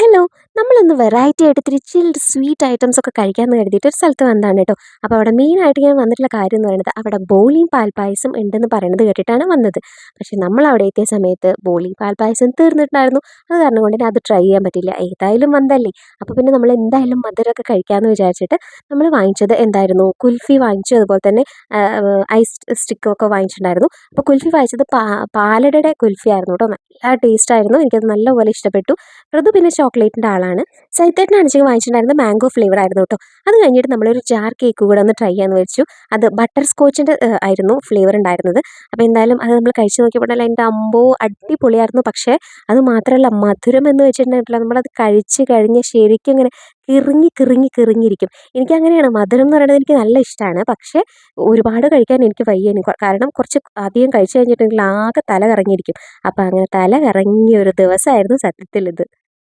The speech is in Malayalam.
ഹലോ, നമ്മളിന്ന് വെറൈറ്റി ആയിട്ട് ഇത്തിരി ചിൽഡ് സ്വീറ്റ് ഐറ്റംസ് ഒക്കെ കഴിക്കാമെന്ന് കരുതിയിട്ട് ഒരു സ്ഥലത്ത് വന്നതാണ് കേട്ടോ. അപ്പോൾ അവിടെ മെയിനായിട്ട് ഞാൻ വന്നിട്ടുള്ള കാര്യം എന്ന് പറയുന്നത് അവിടെ ബോളിയും പാൽപ്പായസം ഉണ്ടെന്ന് പറയുന്നത് കേട്ടിട്ടാണ് വന്നത്. പക്ഷേ നമ്മൾ അവിടെ എത്തിയ സമയത്ത് ബോളിയും പാൽപ്പായസം തീർന്നിട്ടുണ്ടായിരുന്നു. അത് കാരണം കൊണ്ട് തന്നെ അത് ട്രൈ ചെയ്യാൻ പറ്റില്ല. ഏതായാലും വന്നല്ലേ, അപ്പോൾ പിന്നെ നമ്മൾ എന്തായാലും മധുരമൊക്കെ കഴിക്കാമെന്ന് വിചാരിച്ചിട്ട് നമ്മൾ വാങ്ങിച്ചത് എന്തായിരുന്നു, കുൽഫി വാങ്ങിച്ചു. അതുപോലെ തന്നെ ഐസ് സ്റ്റിക്കൊക്കെ വാങ്ങിച്ചിട്ടുണ്ടായിരുന്നു. അപ്പോൾ കുൽഫി വാങ്ങിച്ചത് പാലടയുടെ കുൽഫി ആയിരുന്നു കേട്ടോ. നല്ല ടേസ്റ്റ് ആയിരുന്നു, എനിക്കത് നല്ലപോലെ ഇഷ്ടപ്പെട്ടു. ഋതു പിന്നെ ചോക്ലേറ്റിൻ്റെ ആളാണ്. സൈത്തേട്ടനാണെച്ചെങ്കിൽ വാങ്ങിച്ചിട്ടുണ്ടായിരുന്നത് മാംഗോ ഫ്ലേവർ ആയിരുന്നു കേട്ടോ. അത് കഴിഞ്ഞിട്ട് നമ്മളൊരു ജാർ കേക്ക് കൂടെ ഒന്ന് ട്രൈ ചെയ്യാമെന്ന് വെച്ചു. അത് ബട്ടർ സ്കോച്ചിൻ്റെ ആയിരുന്നു ഫ്ലേവർ ഉണ്ടായിരുന്നത്. അപ്പോൾ എന്തായാലും അത് നമ്മൾ കഴിച്ച് നോക്കിയപ്പോഴല്ല എൻ്റെ അമ്പോ അടിപൊളിയായിരുന്നു. പക്ഷേ അത് മാത്രമല്ല, മധുരം എന്ന് വെച്ചിട്ടുണ്ടെങ്കിൽ നമ്മളത് കഴിച്ച് കഴിഞ്ഞ് ശരിക്കും ഇങ്ങനെ കിറുങ്ങിയിരിക്കും. എനിക്കങ്ങനെയാണ്, മധുരം എന്ന് പറയുന്നത് എനിക്ക് നല്ല ഇഷ്ടമാണ്. പക്ഷേ ഒരുപാട് കഴിക്കാൻ എനിക്ക് വയ്യ. കാരണം കുറച്ച് അധികം കഴിച്ച് കഴിഞ്ഞിട്ടുണ്ടെങ്കിൽ ആകെ തല കറങ്ങിയിരിക്കും. അപ്പോൾ അങ്ങനെ തല കറങ്ങിയ ഒരു ദിവസമായിരുന്നു സത്യത്തിൽ ഇത്.